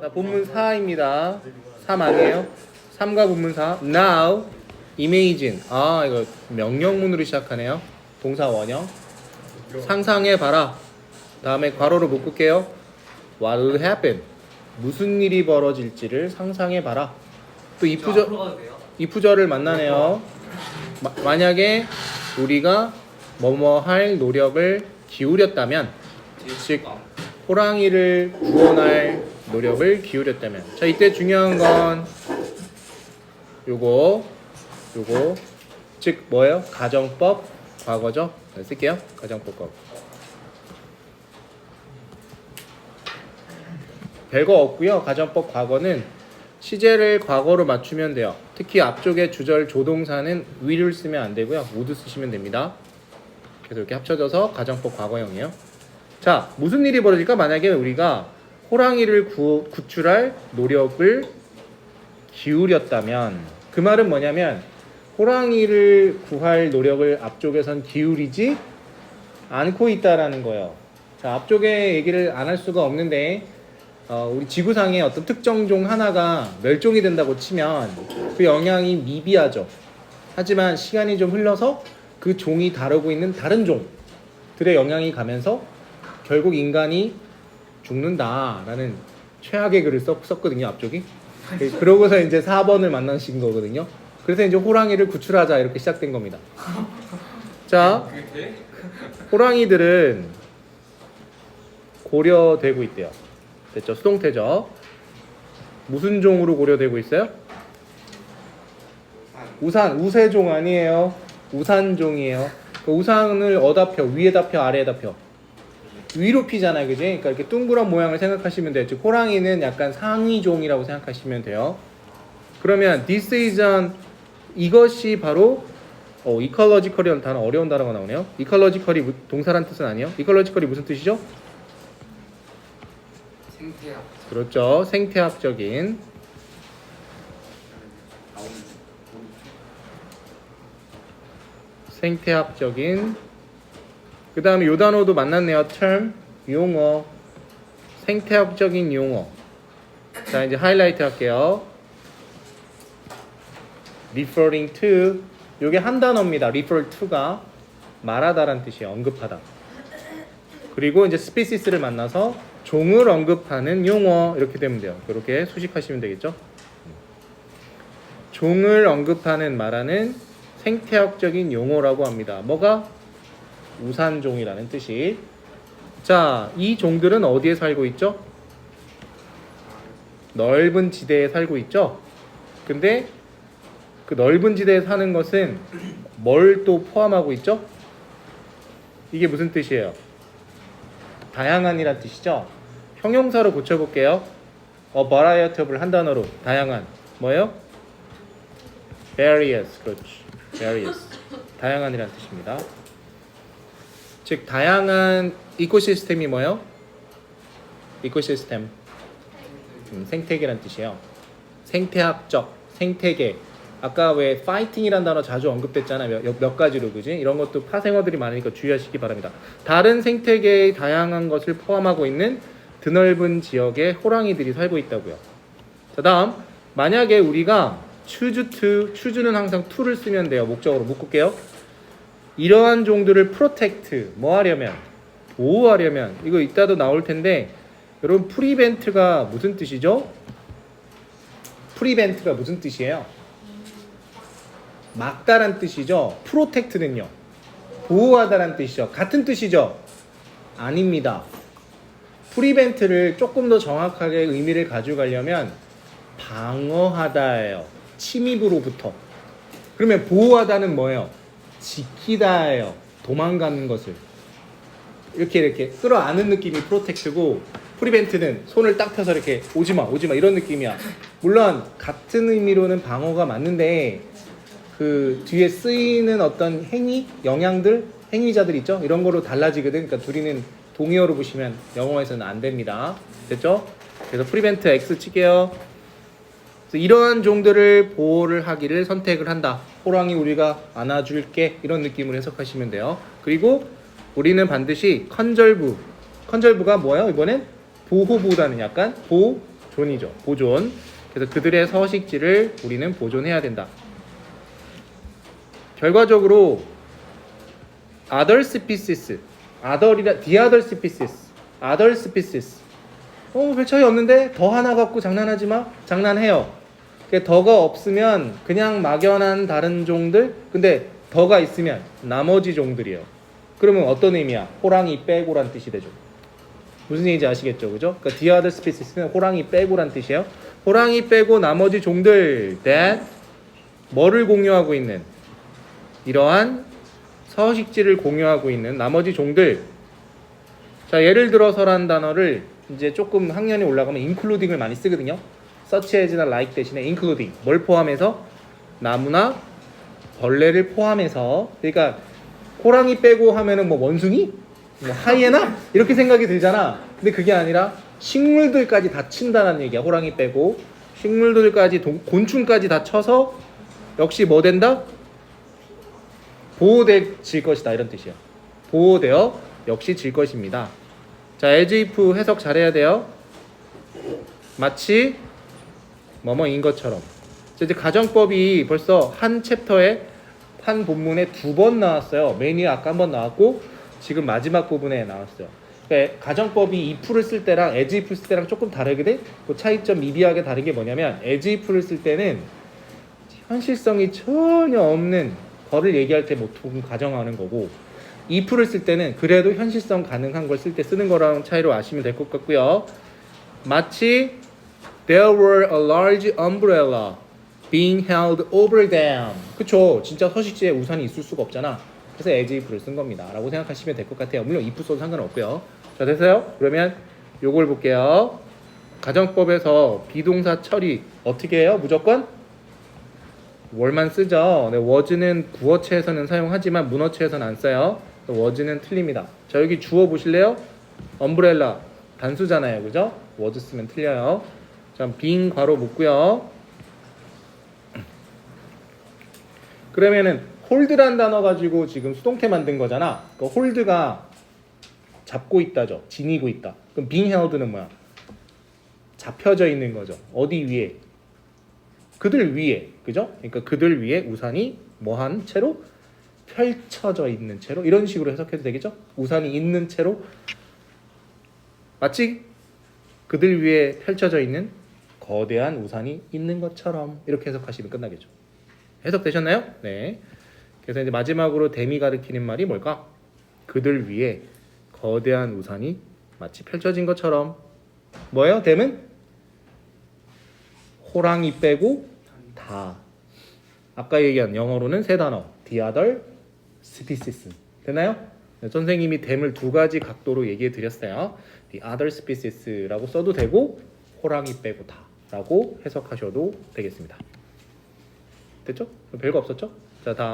자, 본문 4입니다. 3 아니에요? 3과 본문 4. Now, imagine. 아, 이거 명령문으로 시작하네요. 동사 원형. 상상해봐라. 다음에 괄호로 묶을게요. What will happen? 무슨 일이 벌어질지를 상상해봐라. 또 이 부절을 만나네요. 만약에 우리가 뭐뭐 할 노력을 기울였다면, 즉 호랑이를 구원할 노력을 기울였다면. 자, 이때 중요한 건 요거 즉 뭐예요? 가정법 과거죠. 네, 쓸게요. 가정법 과거. 별거 없고요. 가정법 과거는 시제를 과거로 맞추면 돼요. 특히 앞쪽에 주절 조동사는 will을 쓰면 안 되고요. would 쓰시면 됩니다. 그래서 이렇게 합쳐져서 가정법 과거형이에요. 자, 무슨 일이 벌어질까? 만약에 우리가 호랑이를 구출할 노력을 기울였다면, 그 말은 뭐냐면 호랑이를 구할 노력을 앞쪽에선 기울이지 않고 있다라는 거예요. 자, 앞쪽에 얘기를 안 할 수가 없는데 우리 지구상의 어떤 특정 종 하나가 멸종이 된다고 치면 그 영향이 미비하죠. 하지만 시간이 좀 흘러서 그 종이 다루고 있는 다른 종들의 영향이 가면서 결국 인간이 죽는다라는 최악의 글을 썼거든요, 앞쪽이. 그러고서 이제 4번을 만나신 거거든요. 그래서 이제 호랑이를 구출하자 이렇게 시작된 겁니다. 자, 호랑이들은 고려되고 있대요. 됐죠? 수동태죠. 무슨 종으로 고려되고 있어요? 우세종 아니에요. 우산종이에요. 그 우산을 어디다 펴? 위에다 펴? 아래에다 펴? 위로 피잖아요, 그지? 그러니까 이렇게 둥그런 모양을 생각하시면 돼요. 즉 호랑이는 약간 상위종이라고 생각하시면 돼요. 그러면 this is an, 이것이 바로 ecological이라는 단어, 어려운 단어가 나오네요. ecological이 동사란 뜻은 아니에요. ecological이 무슨 뜻이죠? 생태학. 그렇죠. 생태학적인. 생태학적인. 그 다음에 요 단어도 만났네요. term, 용어. 생태학적인 용어. 자, 이제 하이라이트 할게요. referring to. 요게 한 단어입니다. refer to가 말하다란 뜻이에요. 언급하다. 그리고 이제 species를 만나서 종을 언급하는 용어. 이렇게 되면 돼요. 이렇게 수식하시면 되겠죠. 종을 언급하는 말하는 생태학적인 용어라고 합니다. 뭐가? 우산종이라는 뜻이. 자, 이 종들은 어디에 살고 있죠? 넓은 지대에 살고 있죠. 근데 그 넓은 지대에 사는 것은 뭘 또 포함하고 있죠? 이게 무슨 뜻이에요? 다양한이란 뜻이죠. 형용사로 고쳐볼게요. variety of를 한 단어로 다양한. 뭐예요? various. 그렇지. various. 다양한이란 뜻입니다. 즉 다양한 이코시스템이 뭐예요? 이코시스템. 생태계란 뜻이에요. 생태학적, 생태계. 아까 왜 fighting이란 단어 자주 언급됐잖아요. 몇 가지로, 그지? 이런 것도 파생어들이 많으니까 주의하시기 바랍니다. 다른 생태계의 다양한 것을 포함하고 있는 드넓은 지역에 호랑이들이 살고 있다고요. 자, 다음 만약에 우리가 choose to, choose는 항상 to를 쓰면 돼요. 목적으로 묶을게요. 이러한 종들을 protect, 뭐 하려면? 보호하려면. 이거 이따도 나올 텐데 여러분 prevent가 무슨 뜻이죠? prevent가 무슨 뜻이에요? 막다란 뜻이죠. protect는요, 보호하다란 뜻이죠. 같은 뜻이죠? 아닙니다. prevent를 조금 더 정확하게 의미를 가져가려면 방어하다예요. 침입으로부터. 그러면 보호하다는 뭐예요? 지키다예요. 도망가는 것을 이렇게 끌어안는 느낌이 protect고, prevent는 손을 딱 펴서 이렇게 오지마 이런 느낌이야. 물론 같은 의미로는 방어가 맞는데 그 뒤에 쓰이는 어떤 행위, 영향들, 행위자들 있죠? 이런 거로 달라지거든. 그러니까 둘이는 동의어로 보시면 영어에서는 안 됩니다. 됐죠? 그래서 prevent X 칠게요. 그래서 이러한 종들을 보호를 하기를 선택을 한다. 호랑이 우리가 안아줄게. 이런 느낌으로 해석하시면 돼요. 그리고 우리는 반드시 컨절브가 뭐예요? 이번엔 보호보다는 약간 존이죠. 보존. 그래서 그들의 서식지를 우리는 보존해야 된다. 결과적으로 other species, the other species, other species. 별 차이 없는데 더 하나 갖고 장난하지 마. 장난해요. 더가 없으면 그냥 막연한 다른 종들. 근데 더가 있으면 나머지 종들이에요. 그러면 어떤 의미야? 호랑이 빼고란 뜻이 되죠. 무슨 얘기인지 아시겠죠, 그죠? 그러니까 the other species는 호랑이 빼고란 뜻이에요. 호랑이 빼고 나머지 종들 that 뭐를 공유하고 있는 이러한 서식지를 공유하고 있는 나머지 종들. 자, 예를 들어서란 단어를 이제 조금 학년이 올라가면 including을 많이 쓰거든요. such as나 like 대신에 including 뭘 포함해서 나무나 벌레를 포함해서. 그러니까 호랑이 빼고 하면은 뭐 원숭이, 뭐 하이에나 이렇게 생각이 들잖아. 근데 그게 아니라 식물들까지 다 친다는 얘기야. 호랑이 빼고 식물들까지 곤충까지 다 쳐서 역시 뭐 된다? 보호될 것이다 이런 뜻이야. 보호되어 역시 질 것입니다. 자, as if 해석 잘해야 돼요. 마치 뭐뭐인 것처럼. 이제 가정법이 벌써 한 챕터에 한 본문에 2번 나왔어요. 메뉴 아까 한 번 나왔고 지금 마지막 부분에 나왔어요. 그러니까 가정법이 if를 쓸 때랑 as if 쓸 때랑 조금 다르거든. 그 차이점 미비하게 다른 게 뭐냐면 as if를 쓸 때는 현실성이 전혀 없는 거를 얘기할 때 보통 가정하는 거고, if를 쓸 때는 그래도 현실성 가능한 걸 쓸 때 쓰는 거랑 차이로 아시면 될 것 같고요. 마치 there were a large umbrella being held over them. 그쵸? 진짜 서식지에 우산이 있을 수가 없잖아. 그래서 as if를 쓴 겁니다. 라고 생각하시면 될 것 같아요. 물론 if 써도 상관없고요. 자, 됐어요? 그러면 요걸 볼게요. 가정법에서 비동사 처리 어떻게 해요? 무조건 월만 쓰죠. 네, was는 구어체에서는 사용하지만 문어체에서는 안 써요. was는 틀립니다. 자, 여기 주어 보실래요? umbrella 단수잖아요. 그죠? was 쓰면 틀려요. 자, 빈 괄호 묶고요. 그러면은 홀드란 단어 가지고 지금 수동태 만든 거잖아. 그 홀드가 잡고 있다죠. 지니고 있다. 그럼 being held는 뭐야? 잡혀져 있는 거죠. 어디 위에? 그들 위에. 그죠? 그러니까 그들 위에 우산이 뭐한 채로? 펼쳐져 있는 채로. 이런 식으로 해석해도 되겠죠? 우산이 있는 채로. 마치 그들 위에 펼쳐져 있는 거대한 우산이 있는 것처럼 이렇게 해석하시면 끝나겠죠. 해석되셨나요? 네. 그래서 이제 마지막으로 댐이 가리키는 말이 뭘까? 그들 위에 거대한 우산이 마치 펼쳐진 것처럼. 뭐예요? 댐은? 호랑이 빼고 다. 아까 얘기한 영어로는 세 단어. the other species. 됐나요? 네, 선생님이 댐을 2가지 각도로 얘기해 드렸어요. the other species라고 써도 되고 호랑이 빼고 다 라고 해석하셔도 되겠습니다. 됐죠? 별거 없었죠? 자, 다음.